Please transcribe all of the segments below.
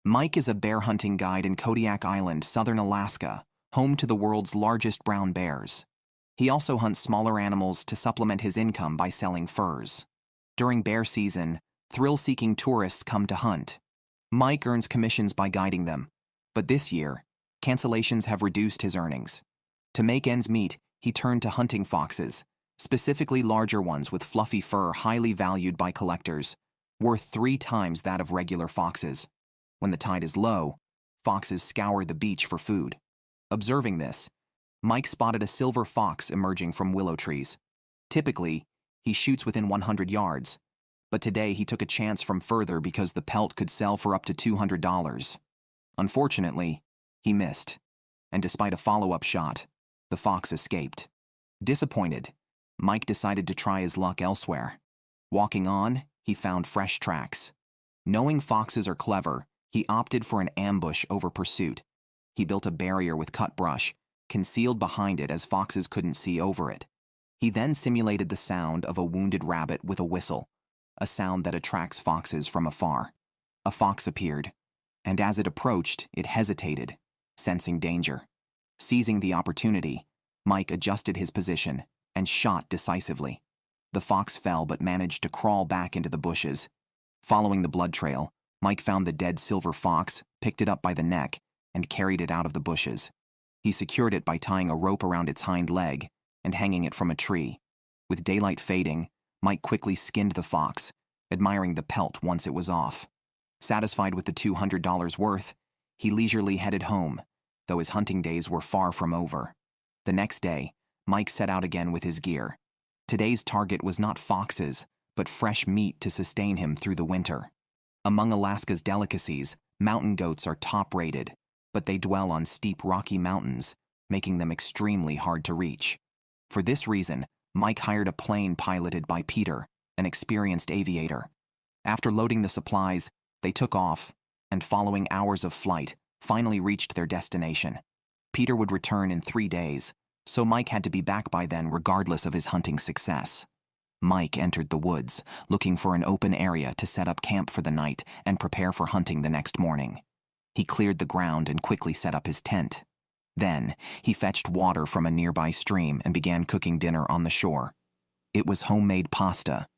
Mike is a bear hunting guide in Kodiak Island, southern Alaska, home to the world's largest brown bears. He also hunts smaller animals to supplement his income by selling furs. During bear season, thrill-seeking tourists come to hunt. Mike earns commissions by guiding them, but this year, cancellations have reduced his earnings. To make ends meet, he turned to hunting foxes, specifically larger ones with fluffy fur highly valued by collectors, worth 3 times that of regular foxes. When the tide is low, foxes scour the beach for food. Observing this, Mike spotted a silver fox emerging from willow trees. Typically, he shoots within 100 yards, but today he took a chance from further because the pelt could sell for up to $200. Unfortunately, he missed, and despite a follow-up shot, the fox escaped. Disappointed, Mike decided to try his luck elsewhere. Walking on, he found fresh tracks. Knowing foxes are clever, he opted for an ambush over pursuit. He built a barrier with cut brush, concealed behind it as foxes couldn't see over it. He then simulated the sound of a wounded rabbit with a whistle, a sound that attracts foxes from afar. A fox appeared, and as it approached, it hesitated, sensing danger. Seizing the opportunity, Mike adjusted his position and shot decisively. The fox fell but managed to crawl back into the bushes. Following the blood trail, Mike found the dead silver fox, picked it up by the neck, and carried it out of the bushes. He secured it by tying a rope around its hind leg and hanging it from a tree. With daylight fading, Mike quickly skinned the fox, admiring the pelt once it was off. Satisfied with the $200 worth, he leisurely headed home, though his hunting days were far from over. The next day, Mike set out again with his gear. Today's target was not foxes, but fresh meat to sustain him through the winter. Among Alaska's delicacies, mountain goats are top-rated, but they dwell on steep rocky mountains, making them extremely hard to reach. For this reason, Mike hired a plane piloted by Peter, an experienced aviator. After loading the supplies, they took off, and following hours of flight, finally reached their destination. Peter would return in 3 days, so Mike had to be back by then regardless of his hunting success. Mike entered the woods, looking for an open area to set up camp for the night and prepare for hunting the next morning. He cleared the ground and quickly set up his tent. Then, he fetched water from a nearby stream and began cooking dinner on the shore. It was homemade pasta.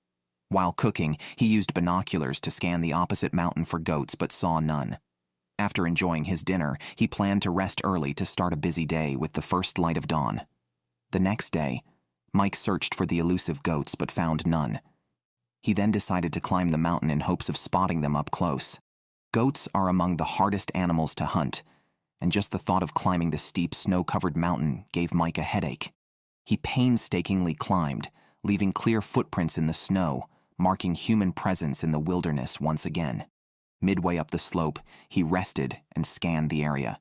While cooking, he used binoculars to scan the opposite mountain for goats but saw none. After enjoying his dinner, he planned to rest early to start a busy day with the first light of dawn. The next day, Mike searched for the elusive goats but found none. He then decided to climb the mountain in hopes of spotting them up close. Goats are among the hardest animals to hunt, and just the thought of climbing the steep snow-covered mountain gave Mike a headache. He painstakingly climbed, leaving clear footprints in the snow, marking human presence in the wilderness once again. Midway up the slope, he rested and scanned the area.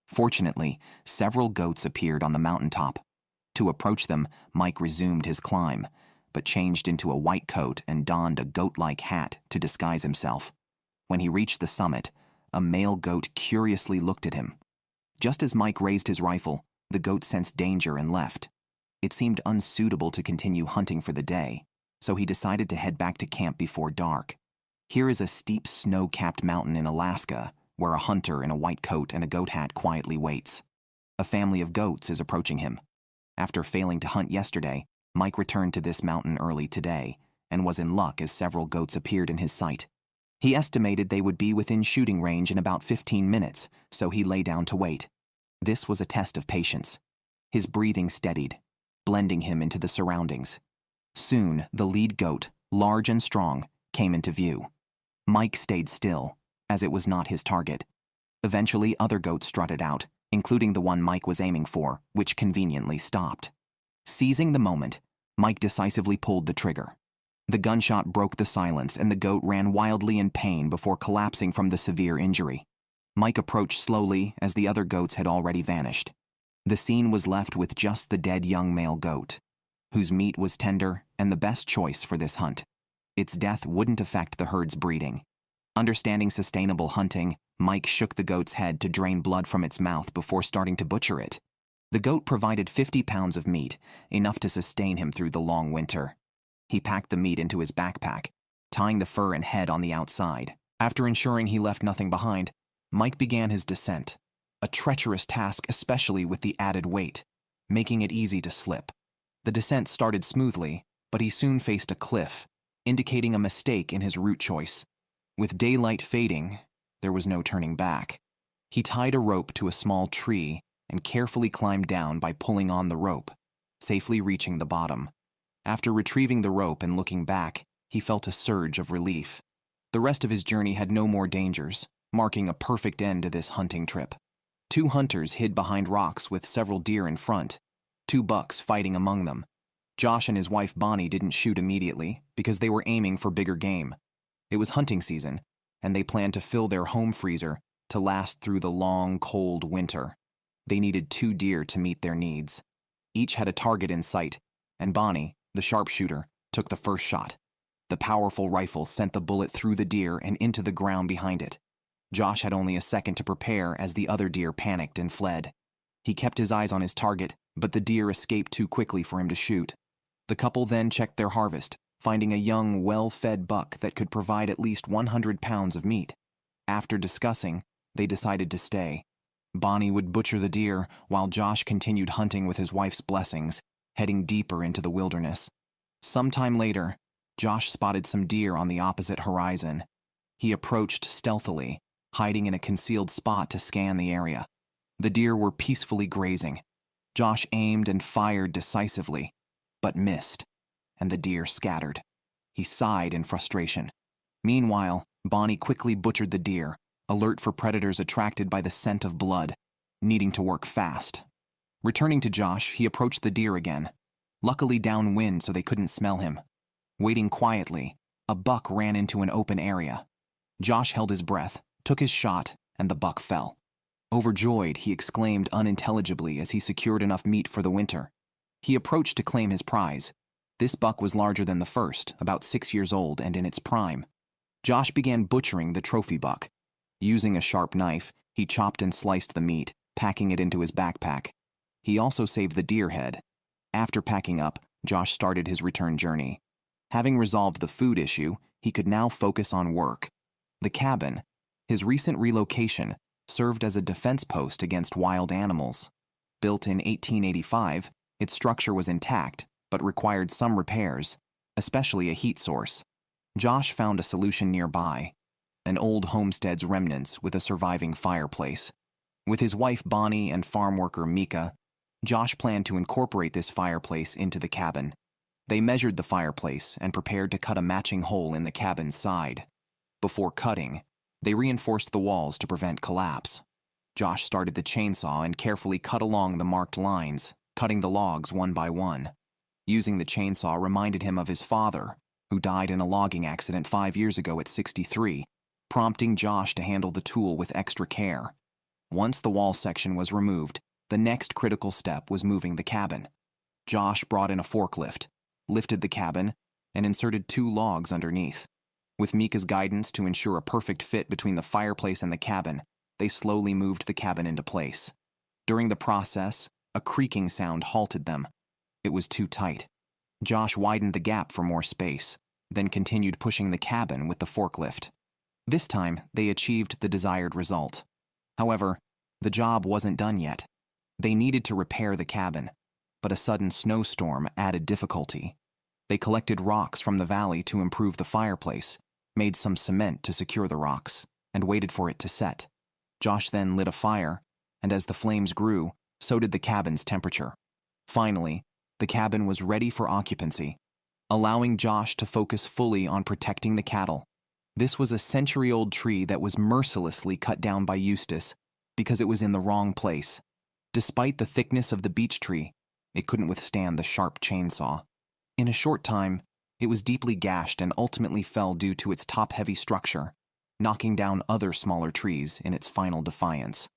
Fortunately, several goats appeared on the mountaintop. To approach them, Mike resumed his climb, but changed into a white coat and donned a goat-like hat to disguise himself. When he reached the summit, a male goat curiously looked at him. Just as Mike raised his rifle, the goat sensed danger and left. It seemed unsuitable to continue hunting for the day, so he decided to head back to camp before dark. Here is a steep snow-capped mountain in Alaska, where a hunter in a white coat and a goat hat quietly waits. A family of goats is approaching him. After failing to hunt yesterday, Mike returned to this mountain early today, and was in luck as several goats appeared in his sight. He estimated they would be within shooting range in about 15 minutes, so he lay down to wait. This was a test of patience. His breathing steadied, blending him into the surroundings. Soon, the lead goat, large and strong, came into view. Mike stayed still, as it was not his target. Eventually, other goats strutted out, including the one Mike was aiming for, which conveniently stopped. Seizing the moment, Mike decisively pulled the trigger. The gunshot broke the silence, and the goat ran wildly in pain before collapsing from the severe injury. Mike approached slowly, as the other goats had already vanished. The scene was left with just the dead young male goat, whose meat was tender and the best choice for this hunt. Its death wouldn't affect the herd's breeding. Understanding sustainable hunting, Mike shook the goat's head to drain blood from its mouth before starting to butcher it. The goat provided 50 pounds of meat, enough to sustain him through the long winter. He packed the meat into his backpack, tying the fur and head on the outside. After ensuring he left nothing behind, Mike began his descent, a treacherous task especially with the added weight, making it easy to slip. The descent started smoothly, but he soon faced a cliff, indicating a mistake in his route choice. With daylight fading, there was no turning back. He tied a rope to a small tree and carefully climbed down by pulling on the rope, safely reaching the bottom. After retrieving the rope and looking back, he felt a surge of relief. The rest of his journey had no more dangers, marking a perfect end to this hunting trip. 2 hunters hid behind rocks with several deer in front, 2 bucks fighting among them. Josh and his wife Bonnie didn't shoot immediately because they were aiming for bigger game. It was hunting season, and they planned to fill their home freezer to last through the long, cold winter. They needed 2 deer to meet their needs. Each had a target in sight, and Bonnie, the sharpshooter, took the first shot. The powerful rifle sent the bullet through the deer and into the ground behind it. Josh had only a second to prepare as the other deer panicked and fled. He kept his eyes on his target, but the deer escaped too quickly for him to shoot. The couple then checked their harvest, finding a young, well-fed buck that could provide at least 100 pounds of meat. After discussing, they decided to stay. Bonnie would butcher the deer, while Josh continued hunting with his wife's blessings, heading deeper into the wilderness. Sometime later, Josh spotted some deer on the opposite horizon. He approached stealthily, hiding in a concealed spot to scan the area. The deer were peacefully grazing. Josh aimed and fired decisively, but missed, and the deer scattered. He sighed in frustration. Meanwhile, Bonnie quickly butchered the deer, alert for predators attracted by the scent of blood, needing to work fast. Returning to Josh, he approached the deer again, luckily downwind so they couldn't smell him. Waiting quietly, a buck ran into an open area. Josh held his breath, took his shot, and the buck fell. Overjoyed, he exclaimed unintelligibly as he secured enough meat for the winter. He approached to claim his prize. This buck was larger than the first, about 6 years old and in its prime. Josh began butchering the trophy buck. Using a sharp knife, he chopped and sliced the meat, packing it into his backpack. He also saved the deer head. After packing up, Josh started his return journey. Having resolved the food issue, he could now focus on work. The cabin, his recent relocation, served as a defense post against wild animals. Built in 1885, its structure was intact, but required some repairs, especially a heat source. Josh found a solution nearby, an old homestead's remnants with a surviving fireplace. With his wife Bonnie and farm worker Mika, Josh planned to incorporate this fireplace into the cabin. They measured the fireplace and prepared to cut a matching hole in the cabin's side. Before cutting, they reinforced the walls to prevent collapse. Josh started the chainsaw and carefully cut along the marked lines, cutting the logs one by one. Using the chainsaw reminded him of his father, who died in a logging accident 5 years ago at 63, prompting Josh to handle the tool with extra care. Once the wall section was removed, the next critical step was moving the cabin. Josh brought in a forklift, lifted the cabin, and inserted 2 logs underneath. With Mika's guidance to ensure a perfect fit between the fireplace and the cabin, they slowly moved the cabin into place. During the process, a creaking sound halted them. It was too tight. Josh widened the gap for more space, then continued pushing the cabin with the forklift. This time, they achieved the desired result. However, the job wasn't done yet. They needed to repair the cabin, but a sudden snowstorm added difficulty. They collected rocks from the valley to improve the fireplace, made some cement to secure the rocks, and waited for it to set. Josh then lit a fire, and as the flames grew, so did the cabin's temperature. Finally, the cabin was ready for occupancy, allowing Josh to focus fully on protecting the cattle. This was a century-old tree that was mercilessly cut down by Eustace because it was in the wrong place. Despite the thickness of the beech tree, it couldn't withstand the sharp chainsaw. In a short time, it was deeply gashed and ultimately fell due to its top-heavy structure, knocking down other smaller trees in its final defiance.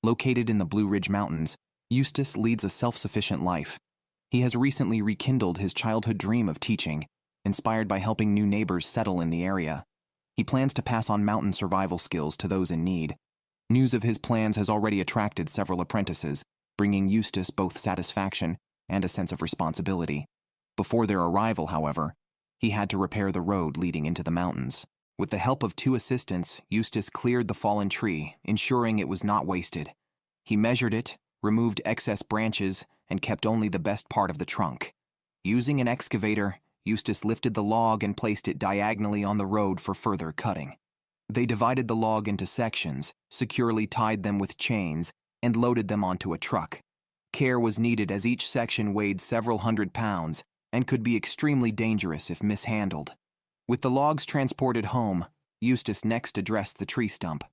Located in the Blue Ridge Mountains, Eustace leads a self-sufficient life. He has recently rekindled his childhood dream of teaching, inspired by helping new neighbors settle in the area. He plans to pass on mountain survival skills to those in need. News of his plans has already attracted several apprentices, bringing Eustace both satisfaction and a sense of responsibility. Before their arrival, however, he had to repair the road leading into the mountains. With the help of 2 assistants, Eustace cleared the fallen tree, ensuring it was not wasted. He measured it, removed excess branches, and kept only the best part of the trunk. Using an excavator, Eustace lifted the log and placed it diagonally on the road for further cutting. They divided the log into sections, securely tied them with chains, and loaded them onto a truck. Care was needed as each section weighed several hundred pounds and could be extremely dangerous if mishandled. With the logs transported home, Eustace next addressed the tree stump.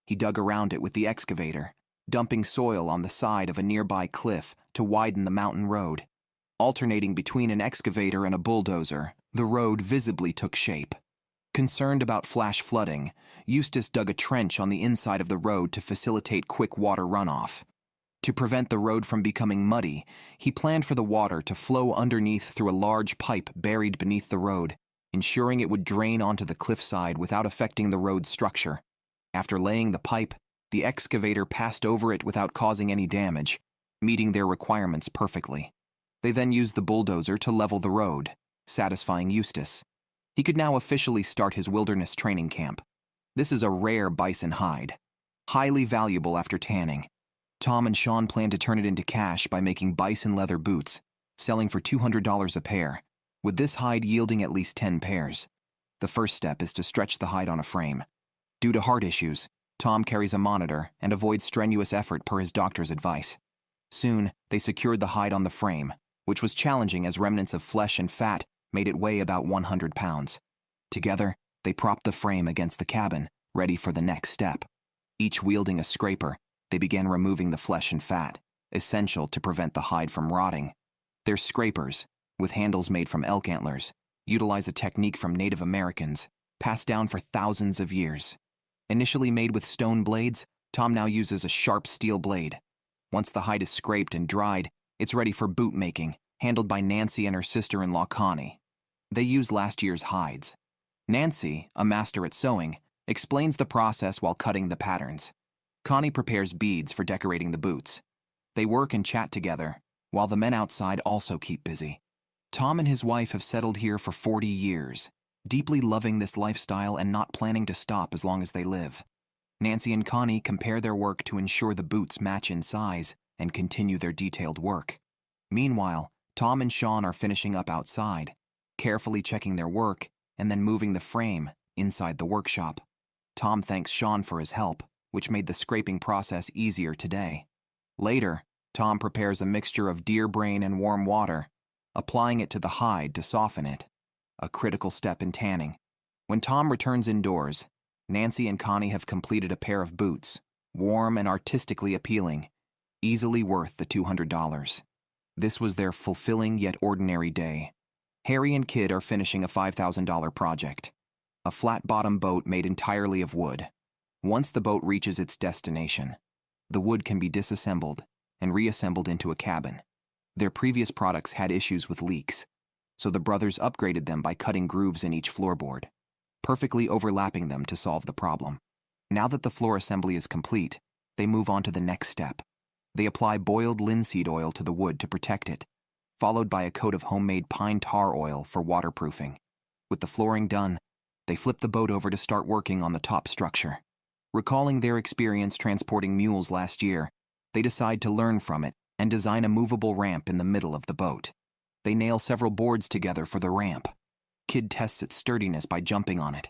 He dug around it with the excavator, dumping soil on the side of a nearby cliff to widen the mountain road. Alternating between an excavator and a bulldozer, the road visibly took shape. Concerned about flash flooding, Eustace dug a trench on the inside of the road to facilitate quick water runoff. To prevent the road from becoming muddy, he planned for the water to flow underneath through a large pipe buried beneath the road, ensuring it would drain onto the cliffside without affecting the road's structure. After laying the pipe, the excavator passed over it without causing any damage, meeting their requirements perfectly. They then used the bulldozer to level the road, satisfying Eustace. He could now officially start his wilderness training camp. This is a rare bison hide, highly valuable after tanning. Tom and Sean plan to turn it into cash by making bison leather boots, selling for $200 a pair, with this hide yielding at least 10 pairs. The first step is to stretch the hide on a frame. Due to heart issues, Tom carries a monitor and avoids strenuous effort per his doctor's advice. Soon, they secured the hide on the frame, which was challenging as remnants of flesh and fat made it weigh about 100 pounds. Together, they propped the frame against the cabin, ready for the next step. Each wielding a scraper, they began removing the flesh and fat, essential to prevent the hide from rotting. Their scrapers, with handles made from elk antlers, utilize a technique from Native Americans, passed down for thousands of years. Initially made with stone blades, Tom now uses a sharp steel blade. Once the hide is scraped and dried, it's ready for boot making, handled by Nancy and her sister-in-law Connie. They use last year's hides. Nancy, a master at sewing, explains the process while cutting the patterns. Connie prepares beads for decorating the boots. They work and chat together, while the men outside also keep busy. Tom and his wife have settled here for 40 years, deeply loving this lifestyle and not planning to stop as long as they live. Nancy and Connie compare their work to ensure the boots match in size and continue their detailed work. Meanwhile, Tom and Sean are finishing up outside, carefully checking their work and then moving the frame inside the workshop. Tom thanks Sean for his help, which made the scraping process easier today. Later, Tom prepares a mixture of deer brain and warm water, applying it to the hide to soften it, a critical step in tanning. When Tom returns indoors, Nancy and Connie have completed a pair of boots, warm and artistically appealing, easily worth the $200. This was their fulfilling yet ordinary day. Harry and Kid are finishing a $5,000 project, a flat-bottom boat made entirely of wood. Once the boat reaches its destination, the wood can be disassembled and reassembled into a cabin. Their previous products had issues with leaks, so the brothers upgraded them by cutting grooves in each floorboard, perfectly overlapping them to solve the problem. Now that the floor assembly is complete, they move on to the next step. They apply boiled linseed oil to the wood to protect it, followed by a coat of homemade pine tar oil for waterproofing. With the flooring done, they flip the boat over to start working on the top structure. Recalling their experience transporting mules last year, they decide to learn from it and design a movable ramp in the middle of the boat. They nail several boards together for the ramp. Kid tests its sturdiness by jumping on it.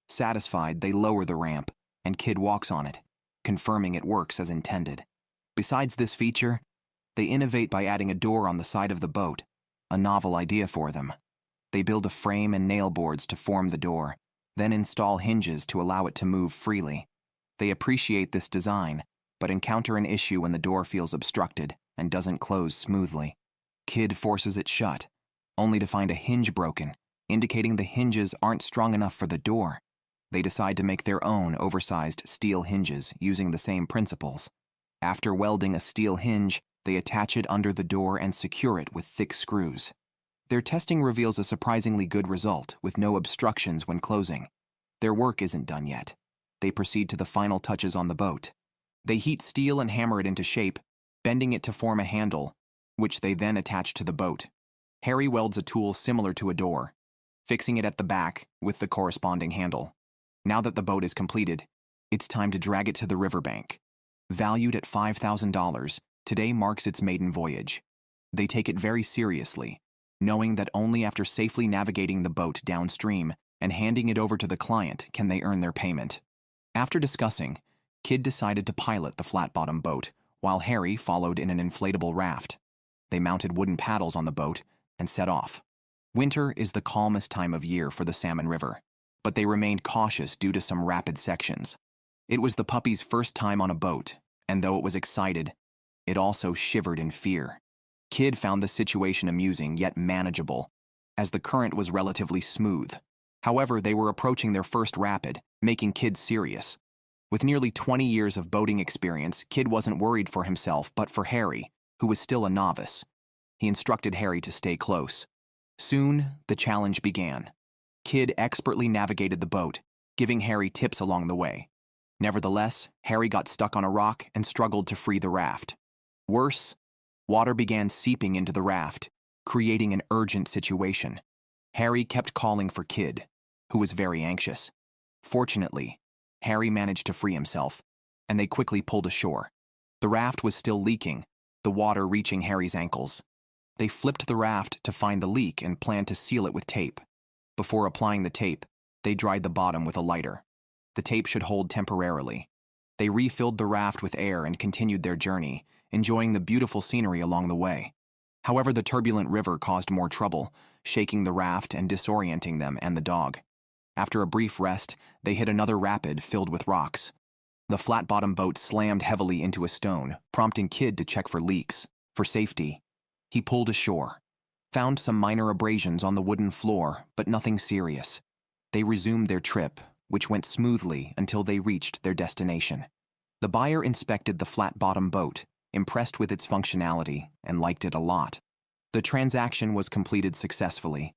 Satisfied, they lower the ramp, and Kid walks on it, confirming it works as intended. Besides this feature, they innovate by adding a door on the side of the boat, a novel idea for them. They build a frame and nail boards to form the door, then install hinges to allow it to move freely. They appreciate this design, but encounter an issue when the door feels obstructed and doesn't close smoothly. Kid forces it shut, only to find a hinge broken, indicating the hinges aren't strong enough for the door. They decide to make their own oversized steel hinges using the same principles. After welding a steel hinge, they attach it under the door and secure it with thick screws. Their testing reveals a surprisingly good result with no obstructions when closing. Their work isn't done yet. They proceed to the final touches on the boat. They heat steel and hammer it into shape, bending it to form a handle, which they then attach to the boat. Harry welds a tool similar to a door, fixing it at the back with the corresponding handle. Now that the boat is completed, it's time to drag it to the riverbank. Valued at $5,000, today marks its maiden voyage. They take it very seriously, knowing that only after safely navigating the boat downstream and handing it over to the client can they earn their payment. After discussing, Kid decided to pilot the flat-bottom boat, while Harry followed in an inflatable raft. They mounted wooden paddles on the boat and set off. Winter is the calmest time of year for the Salmon River, but they remained cautious due to some rapid sections. It was the puppy's first time on a boat, and though it was excited, it also shivered in fear. Kid found the situation amusing yet manageable, as the current was relatively smooth. However, they were approaching their first rapid, making Kid serious. With nearly 20 years of boating experience, Kid wasn't worried for himself but for Harry, who was still a novice. He instructed Harry to stay close. Soon, the challenge began. Kid expertly navigated the boat, giving Harry tips along the way. Nevertheless, Harry got stuck on a rock and struggled to free the raft. Worse, water began seeping into the raft, creating an urgent situation. Harry kept calling for Kid, who was very anxious. Fortunately, Harry managed to free himself, and they quickly pulled ashore. The raft was still leaking, the water reaching Harry's ankles. They flipped the raft to find the leak and planned to seal it with tape. Before applying the tape, they dried the bottom with a lighter. The tape should hold temporarily. They refilled the raft with air and continued their journey, enjoying the beautiful scenery along the way. However, the turbulent river caused more trouble, shaking the raft and disorienting them and the dog. After a brief rest, they hit another rapid filled with rocks. The flat-bottom boat slammed heavily into a stone, prompting Kid to check for leaks. For safety, he pulled ashore, found some minor abrasions on the wooden floor, but nothing serious. They resumed their trip, which went smoothly until they reached their destination. The buyer inspected the flat-bottom boat, impressed with its functionality, and liked it a lot. The transaction was completed successfully.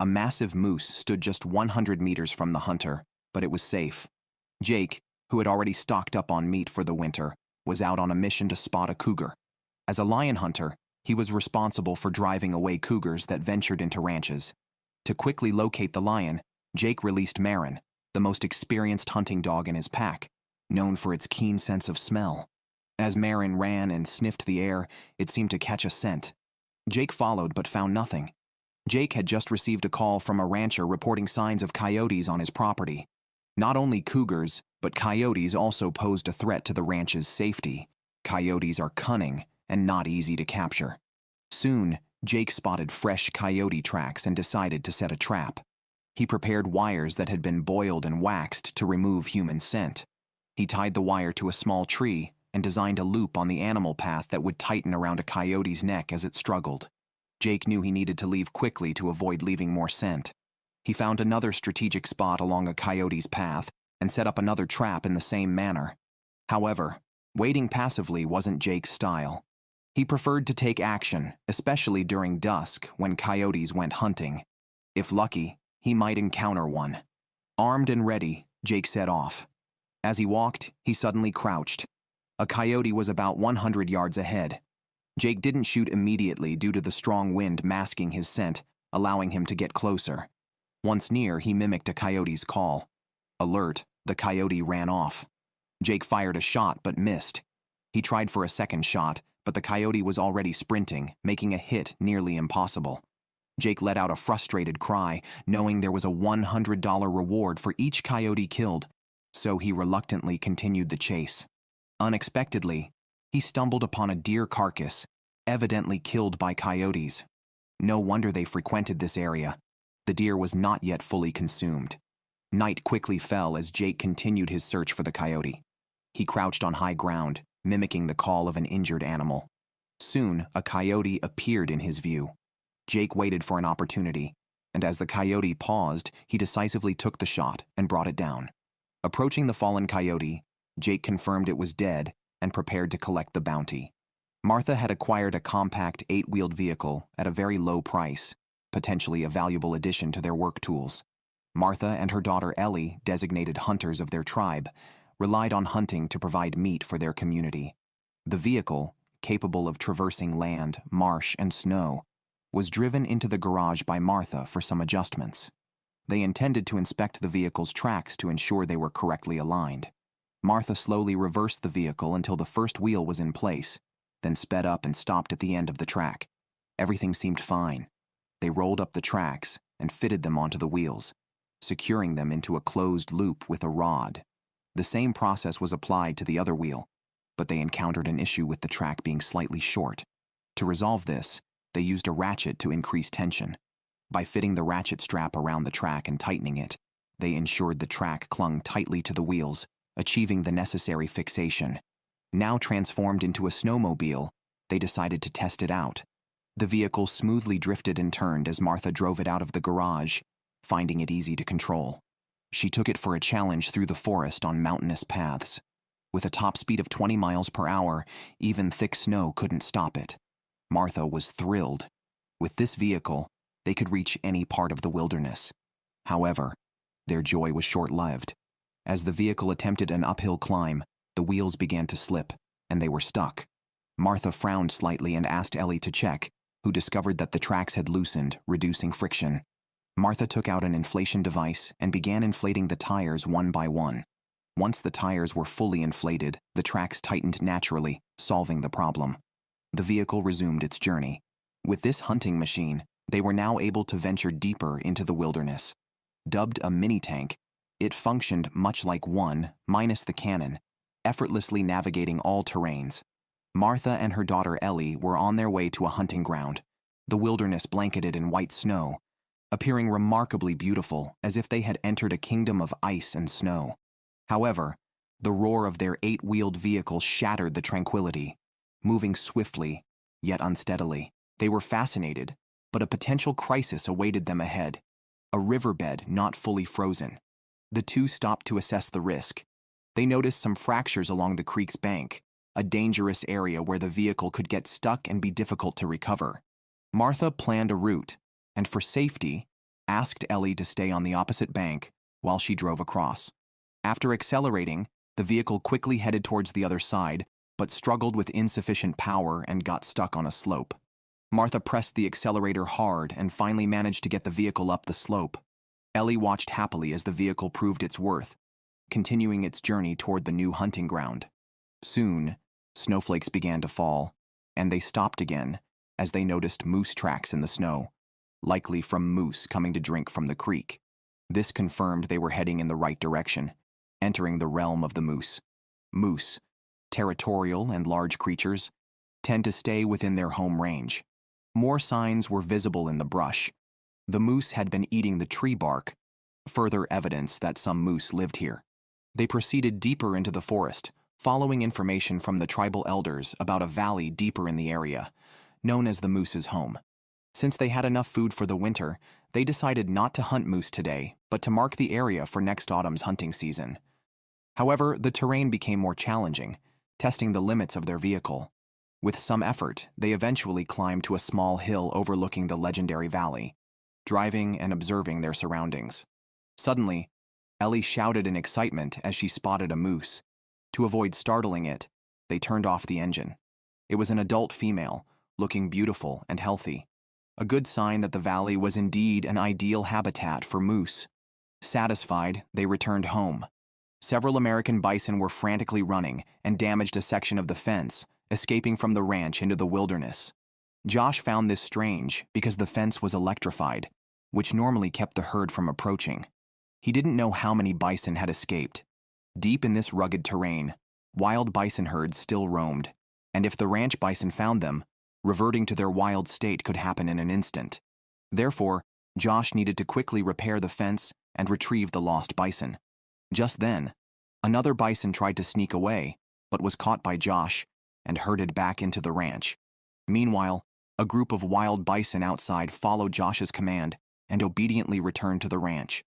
A massive moose stood just 100 meters from the hunter, but it was safe. Jake, who had already stocked up on meat for the winter, was out on a mission to spot a cougar. As a lion hunter, he was responsible for driving away cougars that ventured into ranches. To quickly locate the lion, Jake released Marin, the most experienced hunting dog in his pack, known for its keen sense of smell. As Marin ran and sniffed the air, it seemed to catch a scent. Jake followed but found nothing. Jake had just received a call from a rancher reporting signs of coyotes on his property. Not only cougars, but coyotes also posed a threat to the ranch's safety. Coyotes are cunning and not easy to capture. Soon, Jake spotted fresh coyote tracks and decided to set a trap. He prepared wires that had been boiled and waxed to remove human scent. He tied the wire to a small tree and designed a loop on the animal path that would tighten around a coyote's neck as it struggled. Jake knew he needed to leave quickly to avoid leaving more scent. He found another strategic spot along a coyote's path and set up another trap in the same manner. However, waiting passively wasn't Jake's style. He preferred to take action, especially during dusk when coyotes went hunting. If lucky, he might encounter one. Armed and ready, Jake set off. As he walked, he suddenly crouched. A coyote was about 100 yards ahead. Jake didn't shoot immediately due to the strong wind masking his scent, allowing him to get closer. Once near, he mimicked a coyote's call. Alert, the coyote ran off. Jake fired a shot but missed. He tried for a second shot, but the coyote was already sprinting, making a hit nearly impossible. Jake let out a frustrated cry, knowing there was a $100 reward for each coyote killed, so he reluctantly continued the chase. Unexpectedly, he stumbled upon a deer carcass, evidently killed by coyotes. No wonder they frequented this area. The deer was not yet fully consumed. Night quickly fell as Jake continued his search for the coyote. He crouched on high ground, mimicking the call of an injured animal. Soon, a coyote appeared in his view. Jake waited for an opportunity, and as the coyote paused, he decisively took the shot and brought it down. Approaching the fallen coyote, Jake confirmed it was dead and prepared to collect the bounty. Martha had acquired a compact 8-wheeled vehicle at a very low price, potentially a valuable addition to their work tools. Martha and her daughter Ellie, designated hunters of their tribe, relied on hunting to provide meat for their community. The vehicle, capable of traversing land, marsh, and snow, was driven into the garage by Martha for some adjustments. They intended to inspect the vehicle's tracks to ensure they were correctly aligned. Martha slowly reversed the vehicle until the first wheel was in place, then sped up and stopped at the end of the track. Everything seemed fine. They rolled up the tracks and fitted them onto the wheels, securing them into a closed loop with a rod. The same process was applied to the other wheel, but they encountered an issue with the track being slightly short. To resolve this, they used a ratchet to increase tension. By fitting the ratchet strap around the track and tightening it, they ensured the track clung tightly to the wheels, achieving the necessary fixation. Now transformed into a snowmobile, they decided to test it out. The vehicle smoothly drifted and turned as Martha drove it out of the garage, finding it easy to control. She took it for a challenge through the forest on mountainous paths. With a top speed of 20 miles per hour, even thick snow couldn't stop it. Martha was thrilled. With this vehicle, they could reach any part of the wilderness. However, their joy was short-lived. As the vehicle attempted an uphill climb, the wheels began to slip, and they were stuck. Martha frowned slightly and asked Ellie to check, who discovered that the tracks had loosened, reducing friction. Martha took out an inflation device and began inflating the tires one by one. Once the tires were fully inflated, the tracks tightened naturally, solving the problem. The vehicle resumed its journey. With this hunting machine, they were now able to venture deeper into the wilderness. Dubbed a mini-tank, it functioned much like one, minus the cannon, effortlessly navigating all terrains. Martha and her daughter Ellie were on their way to a hunting ground, the wilderness blanketed in white snow, appearing remarkably beautiful as if they had entered a kingdom of ice and snow. However, the roar of their 8-wheeled vehicle shattered the tranquility. Moving swiftly, yet unsteadily, they were fascinated, but a potential crisis awaited them ahead. A riverbed not fully frozen. The two stopped to assess the risk. They noticed some fractures along the creek's bank, a dangerous area where the vehicle could get stuck and be difficult to recover. Martha planned a route, and for safety, asked Ellie to stay on the opposite bank while she drove across. After accelerating, the vehicle quickly headed towards the other side, but struggled with insufficient power and got stuck on a slope. Martha pressed the accelerator hard and finally managed to get the vehicle up the slope. Ellie watched happily as the vehicle proved its worth, continuing its journey toward the new hunting ground. Soon, snowflakes began to fall, and they stopped again as they noticed moose tracks in the snow, likely from moose coming to drink from the creek. This confirmed they were heading in the right direction, entering the realm of the moose. Moose, territorial and large creatures, tend to stay within their home range. More signs were visible in the brush. The moose had been eating the tree bark, further evidence that some moose lived here. They proceeded deeper into the forest, following information from the tribal elders about a valley deeper in the area, known as the moose's home. Since they had enough food for the winter, they decided not to hunt moose today, but to mark the area for next autumn's hunting season. However, the terrain became more challenging, testing the limits of their vehicle. With some effort, they eventually climbed to a small hill overlooking the legendary valley, driving and observing their surroundings. Suddenly, Ellie shouted in excitement as she spotted a moose. To avoid startling it, they turned off the engine. It was an adult female, looking beautiful and healthy, a good sign that the valley was indeed an ideal habitat for moose. Satisfied, they returned home. Several American bison were frantically running and damaged a section of the fence, escaping from the ranch into the wilderness. Josh found this strange because the fence was electrified, which normally kept the herd from approaching. He didn't know how many bison had escaped. Deep in this rugged terrain, wild bison herds still roamed, and if the ranch bison found them, reverting to their wild state could happen in an instant. Therefore, Josh needed to quickly repair the fence and retrieve the lost bison. Just then, another bison tried to sneak away, but was caught by Josh and herded back into the ranch. Meanwhile, a group of wild bison outside followed Josh's command and obediently returned to the ranch.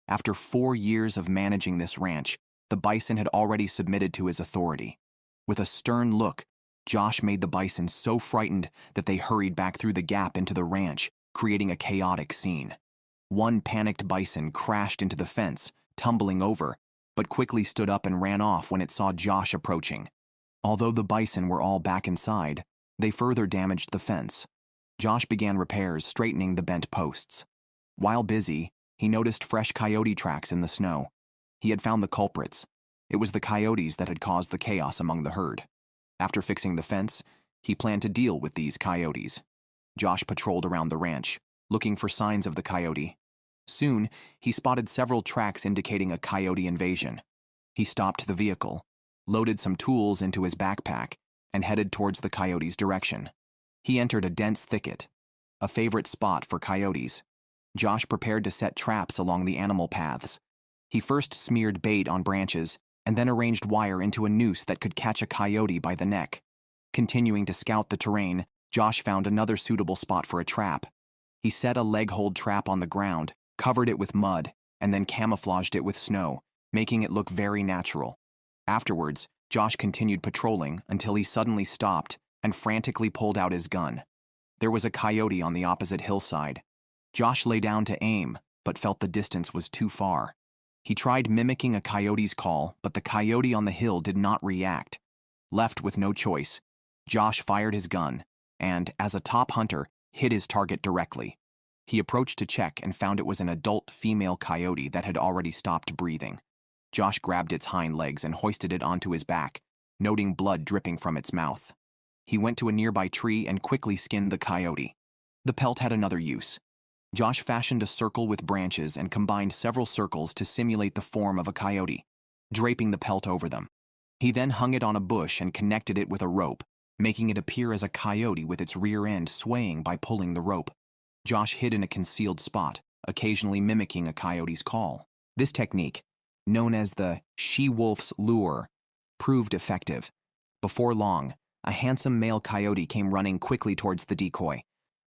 After 4 years of managing this ranch, the bison had already submitted to his authority. With a stern look, Josh made the bison so frightened that they hurried back through the gap into the ranch, creating a chaotic scene. One panicked bison crashed into the fence, tumbling over, but quickly stood up and ran off when it saw Josh approaching. Although the bison were all back inside, they further damaged the fence. Josh began repairs, straightening the bent posts. While busy, He noticed fresh coyote tracks in the snow. He had found the culprits. It was the coyotes that had caused the chaos among the herd. After fixing the fence, he planned to deal with these coyotes. Josh patrolled around the ranch, looking for signs of the coyote. Soon, he spotted several tracks indicating a coyote invasion. He stopped the vehicle, loaded some tools into his backpack, and headed towards the coyote's direction. He entered a dense thicket, a favorite spot for coyotes. Josh prepared to set traps along the animal paths. He first smeared bait on branches and then arranged wire into a noose that could catch a coyote by the neck. Continuing to scout the terrain, Josh found another suitable spot for a trap. He set a leg-hold trap on the ground, covered it with mud, and then camouflaged it with snow, making it look very natural. Afterwards, Josh continued patrolling until he suddenly stopped and frantically pulled out his gun. There was a coyote on the opposite hillside. Josh lay down to aim, but felt the distance was too far. He tried mimicking a coyote's call, but the coyote on the hill did not react. Left with no choice, Josh fired his gun and, as a top hunter, hit his target directly. He approached to check and found it was an adult female coyote that had already stopped breathing. Josh grabbed its hind legs and hoisted it onto his back, noting blood dripping from its mouth. He went to a nearby tree and quickly skinned the coyote. The pelt had another use. Josh fashioned a circle with branches and combined several circles to simulate the form of a coyote, draping the pelt over them. He then hung it on a bush and connected it with a rope, making it appear as a coyote with its rear end swaying by pulling the rope. Josh hid in a concealed spot, occasionally mimicking a coyote's call. This technique, known as the she-wolf's lure, proved effective. Before long, a handsome male coyote came running quickly towards the decoy.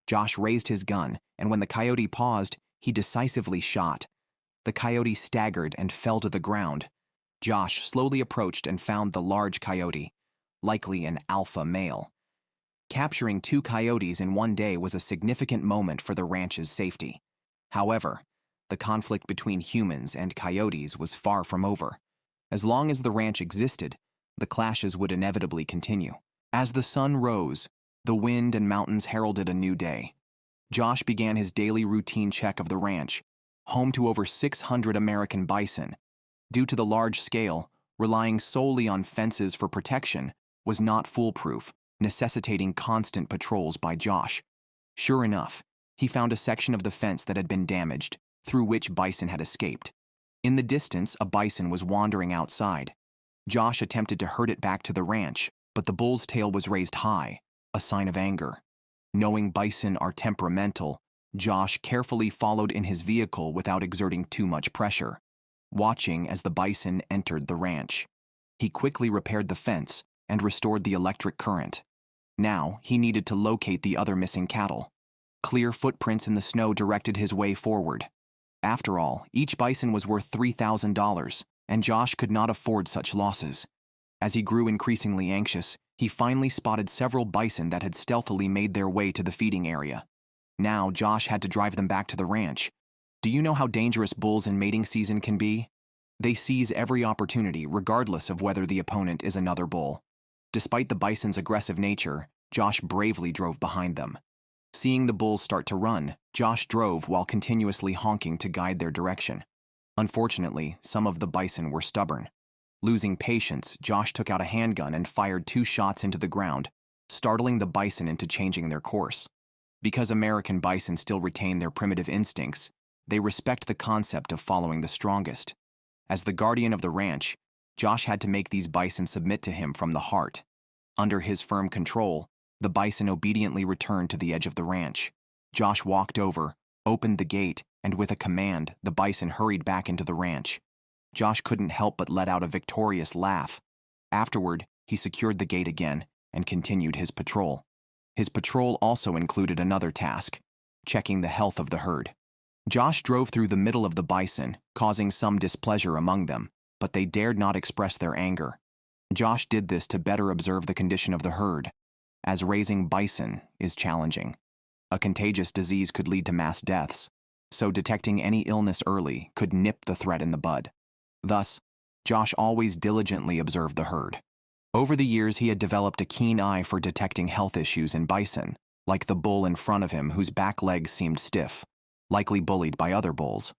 Josh raised his gun, and when the coyote paused, he decisively shot. The coyote staggered and fell to the ground. Josh slowly approached and found the large coyote, likely an alpha male. Capturing 2 coyotes in one day was a significant moment for the ranch's safety. However, the conflict between humans and coyotes was far from over. As long as the ranch existed, the clashes would inevitably continue. As the sun rose, the wind and mountains heralded a new day. Josh began his daily routine check of the ranch, home to over 600 American bison. Due to the large scale, relying solely on fences for protection was not foolproof, necessitating constant patrols by Josh. Sure enough, he found a section of the fence that had been damaged, through which bison had escaped. In the distance, a bison was wandering outside. Josh attempted to herd it back to the ranch, but the bull's tail was raised high, a sign of anger. Knowing bison are temperamental, Josh carefully followed in his vehicle without exerting too much pressure, watching as the bison entered the ranch. He quickly repaired the fence and restored the electric current. Now, he needed to locate the other missing cattle. Clear footprints in the snow directed his way forward. After all, each bison was worth $3,000, and Josh could not afford such losses. As he grew increasingly anxious, he finally spotted several bison that had stealthily made their way to the feeding area. Now, Josh had to drive them back to the ranch. Do you know how dangerous bulls in mating season can be? They seize every opportunity, regardless of whether the opponent is another bull. Despite the bison's aggressive nature, Josh bravely drove behind them. Seeing the bulls start to run, Josh drove while continuously honking to guide their direction. Unfortunately, some of the bison were stubborn. Losing patience, Josh took out a handgun and fired 2 shots into the ground, startling the bison into changing their course. Because American bison still retain their primitive instincts, they respect the concept of following the strongest. As the guardian of the ranch, Josh had to make these bison submit to him from the heart. Under his firm control, the bison obediently returned to the edge of the ranch. Josh walked over, opened the gate, and with a command, the bison hurried back into the ranch. Josh couldn't help but let out a victorious laugh. Afterward, he secured the gate again and continued his patrol. His patrol also included another task, checking the health of the herd. Josh drove through the middle of the bison, causing some displeasure among them, but they dared not express their anger. Josh did this to better observe the condition of the herd, as raising bison is challenging. A contagious disease could lead to mass deaths, so detecting any illness early could nip the threat in the bud. Thus, Josh always diligently observed the herd. Over the years, he had developed a keen eye for detecting health issues in bison, like the bull in front of him whose back legs seemed stiff, likely bullied by other bulls.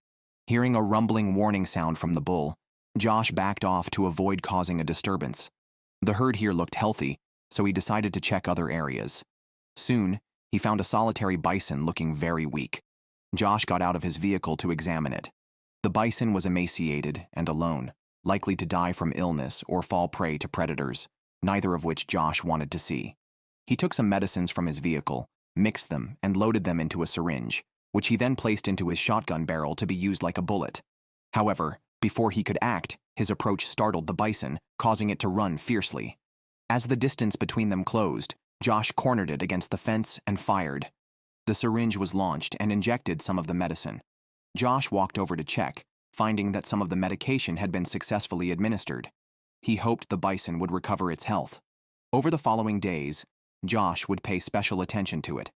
Hearing a rumbling warning sound from the bull, Josh backed off to avoid causing a disturbance. The herd here looked healthy, so he decided to check other areas. Soon, he found a solitary bison looking very weak. Josh got out of his vehicle to examine it. The bison was emaciated and alone, likely to die from illness or fall prey to predators, neither of which Josh wanted to see. He took some medicines from his vehicle, mixed them, and loaded them into a syringe, which he then placed into his shotgun barrel to be used like a bullet. However, before he could act, his approach startled the bison, causing it to run fiercely. As the distance between them closed, Josh cornered it against the fence and fired. The syringe was launched and injected some of the medicine. Josh walked over to check, finding that some of the medication had been successfully administered. He hoped the bison would recover its health. Over the following days, Josh would pay special attention to it,